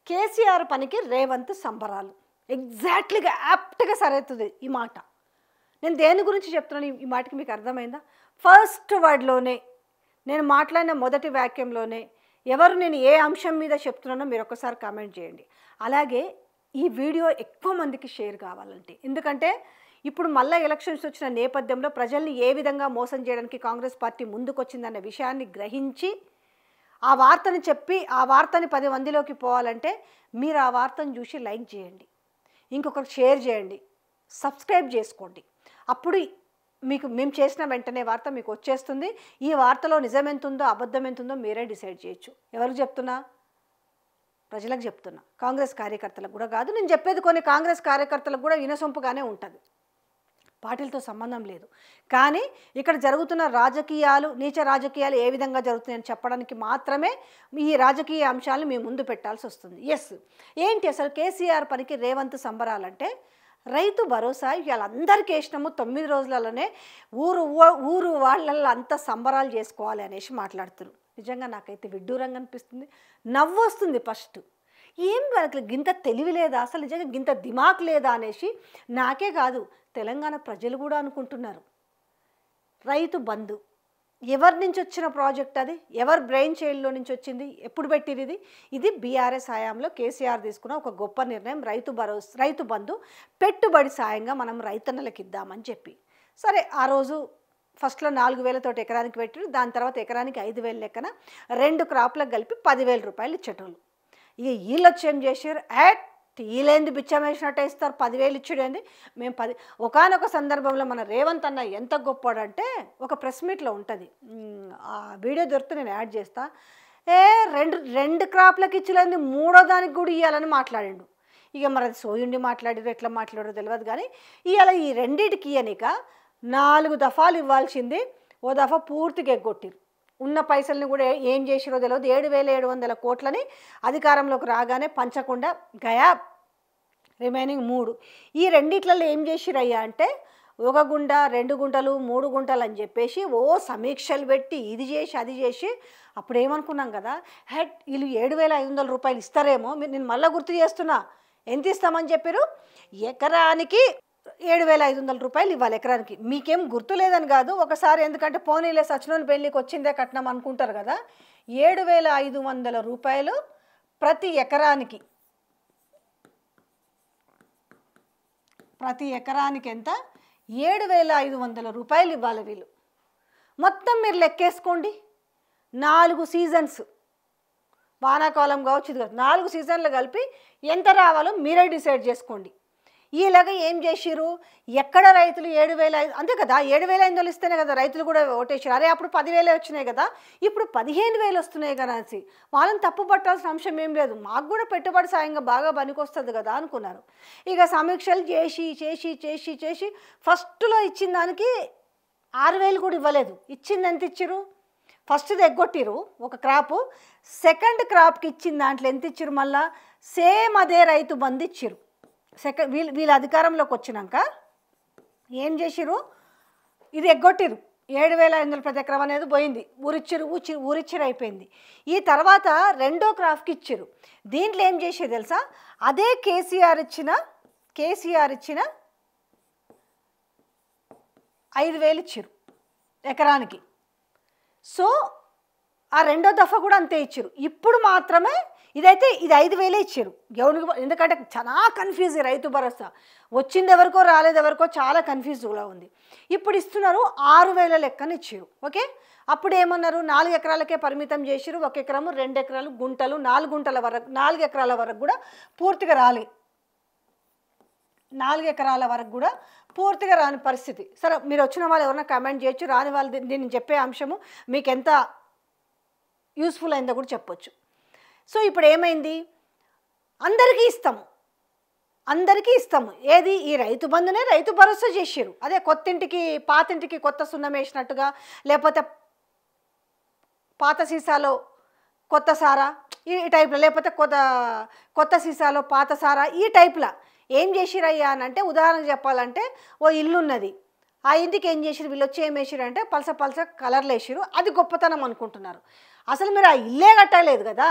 కేసీఆర్ పనికి రేవంత్ సంబరాలు. ఎగ్జాక్ట్లీగా యాప్ట్గా సరైతుంది ఈ మాట. నేను దేని గురించి చెప్తున్నాను ఈ మాటకి మీకు అర్థమైందా? ఫస్ట్ వర్డ్లోనే నేను మాట్లాడిన మొదటి వాక్యంలోనే ఎవరు నేను ఏ అంశం మీద చెప్తున్నానో మీరు ఒకసారి కామెంట్ చేయండి. అలాగే ఈ వీడియో ఎక్కువ మందికి షేర్ కావాలంటే, ఎందుకంటే ఇప్పుడు మళ్ళీ ఎలక్షన్స్ వచ్చిన నేపథ్యంలో ప్రజల్ని ఏ విధంగా మోసం చేయడానికి కాంగ్రెస్ పార్టీ ముందుకొచ్చిందన్న విషయాన్ని గ్రహించి ఆ వార్తని చెప్పి ఆ వార్తని 10 మందిలోకి పోవాలంటే మీరు ఆ వార్తను చూసి లైక్ చేయండి, ఇంకొకరికి షేర్ చేయండి, సబ్స్క్రైబ్ చేసుకోండి. అప్పుడు మీకు మేము చేసిన వెంటనే వార్త మీకు వచ్చేస్తుంది. ఈ వార్తలో నిజం ఎంత ఉందో అబద్ధం ఎంత ఉందో మీరే డిసైడ్ చేయొచ్చు. ఎవరికి చెప్తున్నా? ప్రజలకు చెప్తున్నా, కాంగ్రెస్ కార్యకర్తలకు కూడా కాదు. నేను చెప్పేది కొన్ని కాంగ్రెస్ కార్యకర్తలకు కూడా వినసొంపుగానే ఉంటుంది, పార్టీలతో సంబంధం లేదు. కానీ ఇక్కడ జరుగుతున్న రాజకీయాలు, నీచ రాజకీయాలు ఏ విధంగా జరుగుతున్నాయని చెప్పడానికి మాత్రమే ఈ రాజకీయ అంశాలను మేము ముందు పెట్టాల్సి వస్తుంది. ఎస్, ఏంటి అసలు కేసీఆర్ పనికి రేవంత్ సంబరాలంటే, రైతు భరోసా ఇవాళ అందరికీ వేసినాము, 9 రోజులలోనే ఊరు వాళ్ళల్లో అంతా సంబరాలు చేసుకోవాలి అనేసి మాట్లాడుతున్నారు. నిజంగా నాకైతే విడ్డూరంగా అనిపిస్తుంది, నవ్వు వస్తుంది. ఫస్ట్ ఏం వాళ్ళకి గింత తెలివి లేదా, అసలు నిజంగా గింత దిమాక్ లేదా అనేసి నాకే కాదు తెలంగాణ ప్రజలు కూడా అనుకుంటున్నారు. రైతు బంధు ఎవరి నుంచి వచ్చిన ప్రాజెక్ట్, అది ఎవరి బ్రెయిన్ చైల్డ్లో నుంచి వచ్చింది, ఎప్పుడు పెట్టింది? ఇది బీఆర్ఎస్ హయాంలో కేసీఆర్ తీసుకున్న ఒక గొప్ప నిర్ణయం. రైతు బంధు పెట్టుబడి సాయంగా మనం రైతన్నలకు ఇద్దామని చెప్పి. సరే, ఆ రోజు ఫస్ట్లో 4,000 తోటి ఎకరానికి పెట్టి, దాని తర్వాత ఎకరానికి 5,000 లెక్కన 2 క్రాప్లకు కలిపి 10,000 రూపాయలు ఇచ్చేటోళ్ళు. ఇక వీళ్ళు వచ్చి ఏం చేశారు, వీళ్ళేంది బిచ్చం వేసినట్టు ఇస్తారు, 10,000 ఇచ్చుడేంది. మేము ఒకానొక సందర్భంలో మన రేవంత్ అన్న ఎంత గొప్పడంటే, ఒక ప్రెస్ మీట్లో ఉంటుంది, ఆ వీడియో దొరికితే నేను యాడ్ చేస్తా. రెండు క్రాప్లకు ఇచ్చలేంది, 3వ దానికి కూడా ఇవ్వాలని మాట్లాడిండు. ఇక మరి అది సోయుండి మాట్లాడారు, ఎట్లా మాట్లాడారో తెలియదు. కానీ ఇవాళ ఈ రెండింటికి ఇయ్యనిక 4 దఫాలు ఇవ్వాల్సింది, ఓ దఫా పూర్తిగా ఎగ్గొట్టిరు. ఉన్న పైసల్ని కూడా ఏం చేసిరో తెలియదు. 7,700 కోట్లని అధికారంలోకి రాగానే పంచకుండా గయా, రిమైనింగ్ 3. ఈ రెండిట్లలో ఏం చేసిరయ్యా అంటే, 1 గుంట 2 గుంటలు 3 గుంటలు అని చెప్పేసి ఓ సమీక్షలు పెట్టి ఇది చేసి అది చేసి, అప్పుడు ఏమనుకున్నాం కదా, వీళ్ళు 7,500 రూపాయలు ఇస్తారేమో. నేను మళ్ళీ గుర్తు చేస్తున్నా, ఎంత ఇస్తామని చెప్పారు, ఎకరానికి 7,500 రూపాయలు ఇవ్వాలి ఎకరానికి. మీకేం గుర్తు లేదని కాదు, ఒకసారి ఎందుకంటే పోనీలే సచినోని పెళ్ళికి వచ్చిందే కట్నం అనుకుంటారు కదా. 7,500 రూపాయలు ప్రతి ఎకరానికి. ప్రతి ఎకరానికి ఎంత? 7,500 రూపాయలు ఇవ్వాలి వీళ్ళు. మొత్తం మీరు లెక్కేసుకోండి, 4 సీజన్స్, వానాకాలం కావచ్చు, ఇది కాదు, 4 సీజన్లు కలిపి ఎంత రావాలో మీరే డిసైడ్ చేసుకోండి. ఇలాగ ఏం చేసిరు, ఎక్కడ రైతులు 7,500 అంతే కదా, 7,500 ఇస్తేనే కదా రైతులు కూడా ఓటేసారు. అరే అప్పుడు 10,000 వచ్చినాయి కదా, ఇప్పుడు 15,000 వస్తున్నాయి కదా అని వాళ్ళని తప్పు పట్టాల్సిన అంశం ఏం లేదు. మాకు కూడా పెట్టుబడి సాయంగా బాగా పనికొస్తుంది కదా అనుకున్నారు. ఇక సమీక్షలు చేసి చేసి చేసి చేసి ఫస్ట్లో ఇచ్చిన దానికి 6,000 కూడా ఇవ్వలేదు. ఇచ్చింది ఎంత ఇచ్చిరు, ఫస్ట్ది ఎగ్గొట్టిరు ఒక క్రాపు, సెకండ్ క్రాప్కి ఇచ్చిన దాంట్లో ఎంత ఇచ్చిరు, మళ్ళా సేమ్ అదే రైతు బంధు ఇచ్చిరు. వీళ్ళ అధికారంలోకి వచ్చినాక ఏం చేసిరు, ఇది ఎగ్గొట్టిరు. 7,500 ప్రతి ఎకరం అనేది పోయింది, ఊరిచ్చిరు అయిపోయింది. ఈ తర్వాత 2వ క్రాప్కి ఇచ్చిరు. దీంట్లో ఏం చేసేది తెలుసా, అదే కేసీఆర్ ఇచ్చిన 5,000 ఇచ్చిరు ఎకరానికి. సో ఆ 2వ దఫా కూడా అంతే ఇచ్చారు. ఇప్పుడు మాత్రమే ఇది 5,000 ఇచ్చారు గవర్నమెంట్. ఎందుకంటే చాలా కన్ఫ్యూజ్, రైతు భరోసా వచ్చింది ఎవరికో రాలేదు ఎవరికో చాలా కన్ఫ్యూజ్గా ఉంది. ఇప్పుడు ఇస్తున్నారు 6,000 లెక్కన ఇచ్చారు. ఓకే, అప్పుడు ఏమన్నారు, 4 ఎకరాలకే పరిమితం చేసిరు. 1 ఎకరము 2 ఎకరాలు గుంటలు 4 గుంటల వరకు, 4 ఎకరాల వరకు కూడా పూర్తిగా రాలి, 4 ఎకరాల వరకు కూడా పూర్తిగా రాని పరిస్థితి. సరే, మీరు వచ్చిన వాళ్ళు ఎవరైనా కామెంట్ చేయొచ్చు, రాని వాళ్ళు దీన్ని చెప్పే అంశము మీకు ఎంత యూస్ఫుల్ అయిందో కూడా చెప్పొచ్చు. సో ఇప్పుడు ఏమైంది, అందరికీ ఇస్తాము. ఏది, ఈ రైతు బంధునే రైతు భరోసా చేసారు. అదే కొత్తింటికి పాతింటికి కొత్త సున్నం వేసినట్టుగా, లేకపోతే పాత సీసాలో కొత్త సారా ఈ టైప్లో, లేకపోతే కొత్త సీసాలో పాత సారా ఈ టైప్లో ఏం చేసిరయ్యా అని అంటే, ఉదాహరణకు చెప్పాలంటే ఓ ఇల్లు ఉన్నది, ఆ ఇంటికి ఏం చేసిరు వీళ్ళు వచ్చి ఏం వేసిరు అంటే పలస కలర్లు వేసిరు. అది గొప్పతనం అనుకుంటున్నారు. అసలు మీరు ఆ ఇల్లే కట్టలేదు కదా,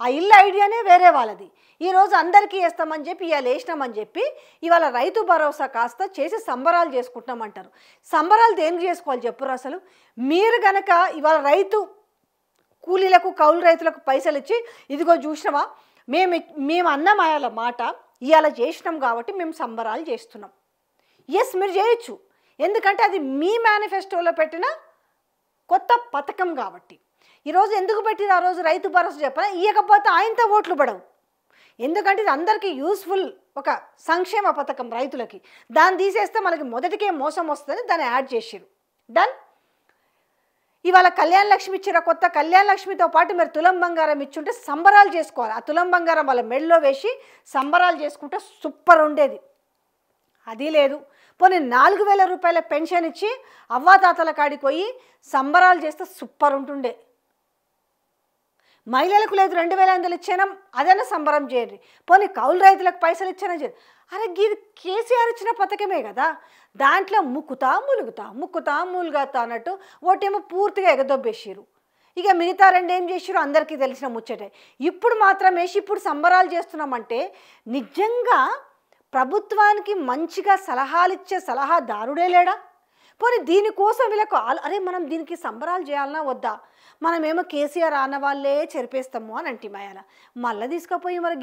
ఆ ఇల్లు ఐడియానే వేరే వాళ్ళది. ఈరోజు అందరికీ వేస్తామని చెప్పి ఇవాళ వేసినామని చెప్పి ఇవాళ రైతు భరోసా కాస్త చేసి సంబరాలు చేసుకుంటున్నామంటారు. సంబరాలు దేనికి చేసుకోవాలి చెప్పురు అసలు? మీరు గనక ఇవాళ రైతు కూలీలకు కౌలు రైతులకు పైసలు ఇచ్చి ఇదిగో చూసినావా మేము అన్నం అయ్యాల మాట ఇవాళ చేసినాం కాబట్టి మేము సంబరాలు చేస్తున్నాం. ఎస్, మీరు చేయొచ్చు. ఎందుకంటే అది మీ మేనిఫెస్టోలో పెట్టిన కొత్త పథకం కాబట్టి. ఈరోజు ఎందుకు పెట్టిరు ఆ రోజు రైతు భరోసా చెప్పనా? ఇవ్వకపోతే ఆయనతో ఓట్లు పడవు. ఎందుకంటే ఇది అందరికీ యూస్ఫుల్ ఒక సంక్షేమ పథకం రైతులకి. దాన్ని తీసేస్తే మనకి మొదటికే మోసం వస్తుంది, దాన్ని యాడ్ చేసిరు. డన్. ఇవాళ కళ్యాణ లక్ష్మి ఇచ్చిన కొత్త కళ్యాణ లక్ష్మితో పాటు మీరు తులం బంగారం ఇచ్చుంటే సంబరాలు చేసుకోవాలి. ఆ తులం బంగారం వాళ్ళ మెడలో వేసి సంబరాలు చేసుకుంటే సూపర్ ఉండేది. అది లేదు. పోనీ 4,000 రూపాయల పెన్షన్ ఇచ్చి అవ్వాతాతల కాడికి పోయి సంబరాలు చేస్తే సూపర్ ఉంటుండే. మహిళలకు లేదు 2,500 ఇచ్చానం, అదైనా సంబరం చేయండి. పోనీ కౌలు రైతులకు పైసలు ఇచ్చానా చేయండి. అరే ఇది కేసీఆర్ ఇచ్చిన పథకమే కదా. దాంట్లో ముక్కుతా మూలుగుతా అన్నట్టు ఒకటేమో పూర్తిగా ఎగదొబ్బేసారు. ఇక మిగతా రెండు ఏం చేసారు అందరికీ తెలిసిన ముచ్చటే. ఇప్పుడు మాత్రం వేసి ఇప్పుడు సంబరాలు చేస్తున్నామంటే నిజంగా ప్రభుత్వానికి మంచిగా సలహాలు ఇచ్చే సలహాదారుడే లేడా? పోనీ దీనికోసం వీళ్ళకు అరే మనం దీనికి సంబరాలు చేయాలన్నా వద్దా? మనమేమో కేసీఆర్ అన్న వాళ్ళే చెరిపేస్తాము అని అంటిమాయాల. మళ్ళీ తీసుకుపోయి మరి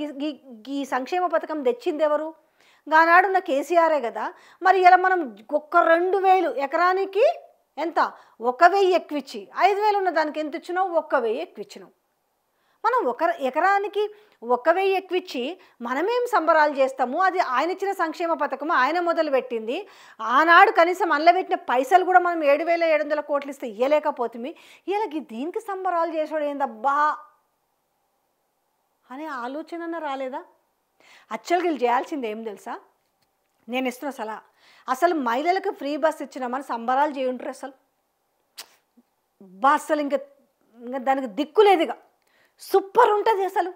ఈ సంక్షేమ పథకం తెచ్చింది ఎవరు? గానాడున్న కేసీఆరే కదా. మరి ఇలా మనం ఒక్క 2,000 ఎకరానికి ఎంత 1,000 ఎక్కువ ఇచ్చి 5,000 ఉన్న దానికి ఎంత ఇచ్చినావు? 1,000 ఎక్కువ ఇచ్చినావు. మనం ఎకరానికి 1,000 ఎక్కువ ఇచ్చి మనమేం సంబరాలు చేస్తాము? అది ఆయన ఇచ్చిన సంక్షేమ పథకము, ఆయన మొదలు పెట్టింది. ఆనాడు కనీసం అందులో పెట్టిన పైసలు కూడా మనం 7,700 కోట్లు ఇస్తే ఇవ్వలేకపోతుంది. వీళ్ళకి దీనికి సంబరాలు చేసాడు ఏందబ్బా అనే ఆలోచన రాలేదా? యాక్చువల్గా వీళ్ళు చేయాల్సింది ఏం తెలుసా? నేను ఇస్తున్న సలహా, అసలు మహిళలకు ఫ్రీ బస్ ఇచ్చినామని సంబరాలు చేయుంటారు అసలు. అసలు ఇంకా దానికి దిక్కులేదు. ఇక సూపర్ ఉంటుంది అసలు.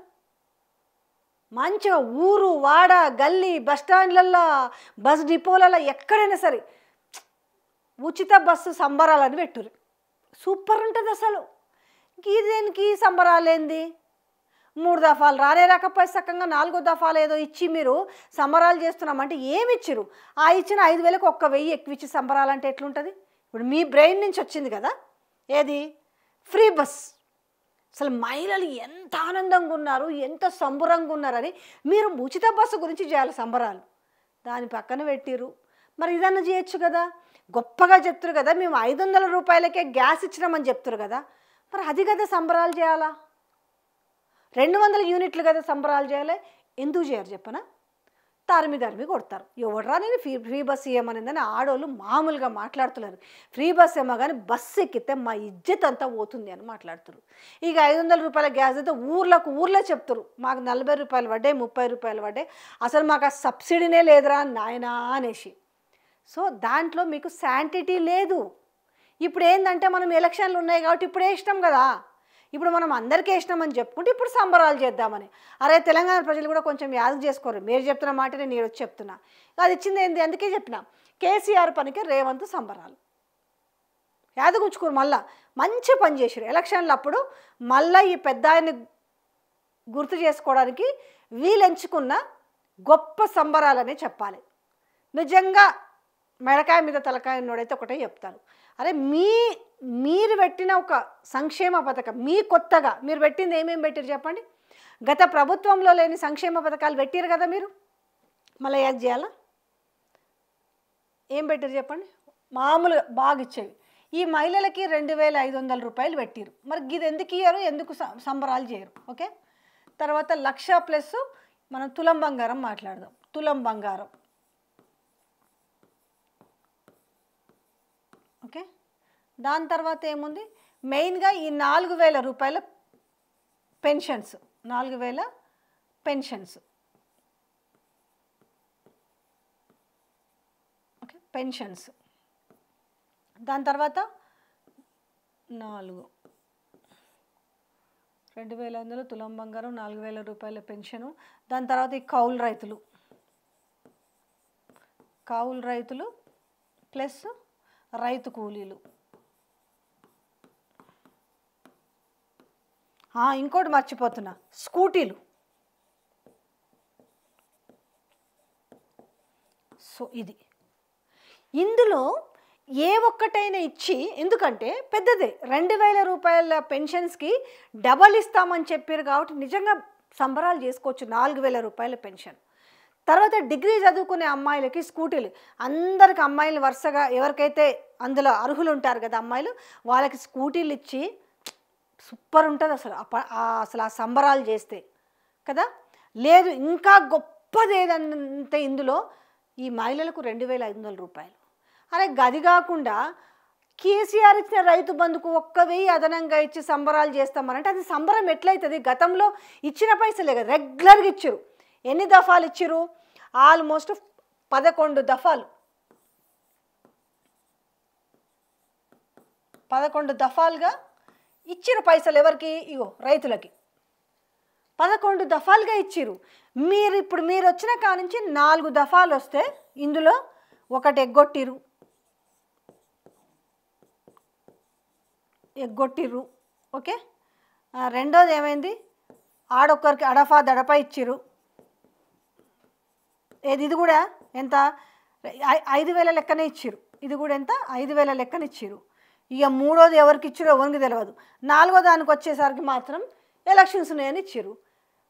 మంచిగా ఊరు వాడ గల్లీ బస్టాండ్లల్లో బస్ డిపోలలో ఎక్కడైనా సరే ఉచిత బస్సు సంబరాలని పెట్టుర్రు. సూపర్ ఉంటుంది అసలు. ఇదేనికి సంబరాలు ఏంది? 3 దఫాలు రాకపోయి సక్కంగా 4వ దఫాలు ఏదో ఇచ్చి మీరు సంబరాలు చేస్తున్నామంటే ఏమి ఇచ్చిరు? ఆ ఇచ్చిన 5,000కి 1,000 ఎక్కువ ఇచ్చి సంబరాలు అంటే ఎట్లుంటుంది? ఇప్పుడు మీ బ్రెయిన్ నుంచి వచ్చింది కదా ఏది? Free bus. అసలు మహిళలు ఎంత ఆనందంగా ఉన్నారు, ఎంత సంబరంగా ఉన్నారని మీరు ఉచిత బస్సు గురించి చేయాలి సంబరాలు. దాని పక్కన పెట్టిరు. మరి ఇదన్నా చేయొచ్చు కదా. గొప్పగా చెప్తారు కదా, మేము 500 రూపాయలకే గ్యాస్ ఇచ్చినామని చెప్తారు కదా. మరి అది కదా సంబరాలు చేయాలా? 200 యూనిట్లు కదా సంబరాలు చేయాలి. ఎందుకు చేయరు చెప్పనా? తరిమి కొడతారు. ఎవడరా నేను ఫ్రీ బస్ ఇవ్వమనిందని ఆడోళ్ళు మామూలుగా మాట్లాడుతున్నారు. ఫ్రీ బస్ ఏమో కానీ బస్సు ఎక్కితే మా ఇజ్జత్ అంతా పోతుంది అని మాట్లాడుతారు. ఇక 500 రూపాయల గ్యాస్ అయితే ఊర్లో చెప్తారు మాకు 40 రూపాయలు పడ్డాయి, 30 రూపాయలు పడ్డాయి, అసలు మాకు ఆ సబ్సిడీనే లేదురా నాయనా అనేసి. సో దాంట్లో మీకు శాంటిటీ లేదు. ఇప్పుడు ఏంటంటే మనం ఎలక్షన్లు ఉన్నాయి కాబట్టి ఇప్పుడు వేసినాం కదా, ఇప్పుడు మనం అందరికీ వేసినామని చెప్పుకుంటే ఇప్పుడు సంబరాలు చేద్దామని. అరే తెలంగాణ ప్రజలు కూడా కొంచెం యాద చేసుకోరు. మీరు చెప్తున్న మాట నేను వచ్చి చెప్తున్నా. అది ఇచ్చింది ఏంది? అందుకే చెప్పిన కేసీఆర్ పనికి రేవంత్ సంబరాలు యాదగుంచుకోరు. మళ్ళీ మంచి పని చేశారు ఎలక్షన్లు అప్పుడు. మళ్ళీ ఈ పెద్ద ఆయన్ని గుర్తు చేసుకోవడానికి వీళ్ళు ఎంచుకున్న గొప్ప సంబరాలనే చెప్పాలి. నిజంగా మెడకాయ మీద తలకాయ నోడైతే ఒకటే చెప్తాను. అరే మీరు పెట్టిన ఒక సంక్షేమ పథకం మీ కొత్తగా మీరు పెట్టింది ఏమేమి పెట్టారు చెప్పండి? గత ప్రభుత్వంలో లేని సంక్షేమ పథకాలు పెట్టారు కదా మీరు. మళ్ళీ యాడ్ చేయాలా? ఏం పెట్టారు చెప్పండి? మామూలుగా బాగా ఇచ్చేవి. ఈ మహిళలకి 2,500 రూపాయలు పెట్టారు. మరి ఇది ఎందుకు ఇయ్యారు? ఎందుకు సంబరాలు చేయరు? ఓకే. తర్వాత 1,00,000+ మనం తులం బంగారం మాట్లాడదాం. తులం బంగారం ఓకే. దాని తర్వాత ఏముంది? మెయిన్గా ఈ 4,000 రూపాయల పెన్షన్స్. 4,000 pensions okay, pensions. దాని తర్వాత 2,500 తులం బంగారం, 4,000 రూపాయల పెన్షను. దాని తర్వాత ఈ కౌలు రైతులు ప్లస్ రైతు కూలీలు. ఇంకోటి మర్చిపోతున్నా, స్కూటీలు. సో ఇది ఇందులో ఏ ఒక్కటైనా ఇచ్చి, ఎందుకంటే పెద్దదే 2000 రూపాయల పెన్షన్స్కి డబల్ ఇస్తామని చెప్పారు కాబట్టి నిజంగా సంబరాలు చేసుకోవచ్చు. 4000 రూపాయల పెన్షన్. తర్వాత డిగ్రీ చదువుకునే అమ్మాయిలకి స్కూటీలు, అందరికి అమ్మాయిలు వరుసగా ఎవరికైతే అందులో అర్హులు ఉంటారు కదా అమ్మాయిలు, వాళ్ళకి స్కూటీలు ఇచ్చి సూపర్ ఉంటుంది అసలు. అసలు ఆ సంబరాలు చేస్తే కదా. లేదు ఇంకా గొప్పది ఏదంటే ఇందులో ఈ మహిళలకు 2500 రూపాయలు. అరే గది కాకుండా కేసీఆర్ ఇచ్చిన రైతు బంధుకు 1000 అదనంగా ఇచ్చి సంబరాలు చేస్తామనంటే అది సంబరం ఎట్లయితుంది? గతంలో ఇచ్చిన పైసలే కదా, రెగ్యులర్గా ఇచ్చారు. ఎన్ని దఫాలు ఇచ్చారు? ఆల్మోస్ట్ 11 దఫాలు. 11 దఫాలుగా ఇచ్చిన పైసలు ఎవరికి? ఇగో రైతులకి 11 దఫాలుగా ఇచ్చిరు. మీరు వచ్చిన కానించి 4 దఫాలు వస్తే ఇందులో ఒకటి ఎగ్గొట్టిర్రు. ఓకే, రెండోది ఏమైంది? ఆడొక్కరికి దడప ఇచ్చిర్రు. ఇది కూడా ఎంత? 5000 లెక్కనే ఇచ్చిర్రు. ఇది కూడా ఎంత? 5000 లెక్కన ఇచ్చిర్రు. ఇక మూడోది ఎవరికి ఇచ్చిరో ఎవరికి తెలియదు. 4వ దానికి వచ్చేసరికి మాత్రం ఎలక్షన్స్ ఉన్నాయని ఇచ్చిర్రు.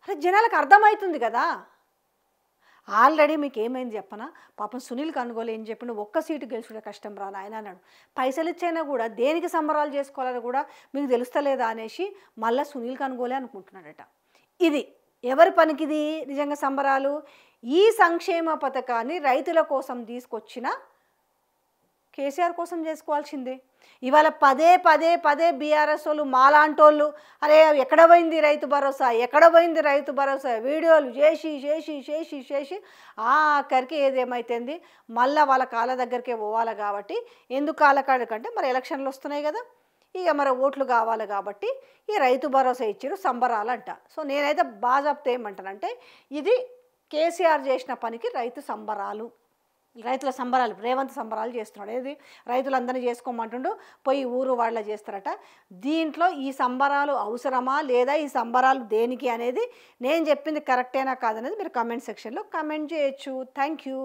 అరే జనాలకు అర్థమవుతుంది కదా. ఆల్రెడీ మీకు ఏమైంది చెప్పనా? పాపం సునీల్ కనుగోలు ఏం చెప్పిన, ఒక్క సీటు గెలుచుడే కష్టం రా నాయన అన్నాడు. పైసలు ఇచ్చైనా కూడా దేనికి సంబరాలు చేసుకోవాలని కూడా మీకు తెలుస్తలేదా అనేసి మళ్ళీ సునీల్ కనుగోలే అనుకుంటున్నాడట. ఇది ఎవరి పనికిది నిజంగా సంబరాలు? ఈ సంక్షేమ పథకాన్ని రైతుల కోసం తీసుకొచ్చిన కేసీఆర్ కోసం చేసుకోవాల్సిందే. ఇవాళ పదే బీఆర్ఎస్ వాళ్ళు మాలాంటోళ్ళు అరే ఎక్కడ పోయింది రైతు భరోసా వీడియోలు చేసి ఆఖరికి ఏదేమైతుంది మళ్ళీ వాళ్ళ కాళ్ళ దగ్గరికే పోవాలి. కాబట్టి ఎందుకు కాళ్ళకాడు కంటే మరి ఎలక్షన్లు వస్తున్నాయి కదా, ఇక మరి ఓట్లు కావాలి కాబట్టి ఈ రైతు భరోసా ఇచ్చారు సంబరాలంట. సో నేనైతే బాజాప్తే ఏమంటానంటే ఇది కేసీఆర్ చేసిన పనికి రైతుల సంబరాలు రేవంత్ సంబరాలు చేస్తున్నాడు. ఏది రైతులందరినీ చేసుకోమంటుండు, పోయి ఊరు వాళ్ళ చేస్తారట. దీంట్లో ఈ సంబరాలు అవసరమా లేదా, ఈ సంబరాలు దేనికి అనేది నేను చెప్పింది కరెక్టేనా కాదనేది మీరు కామెంట్ సెక్షన్లో కామెంట్ చేయొచ్చు. Thank you.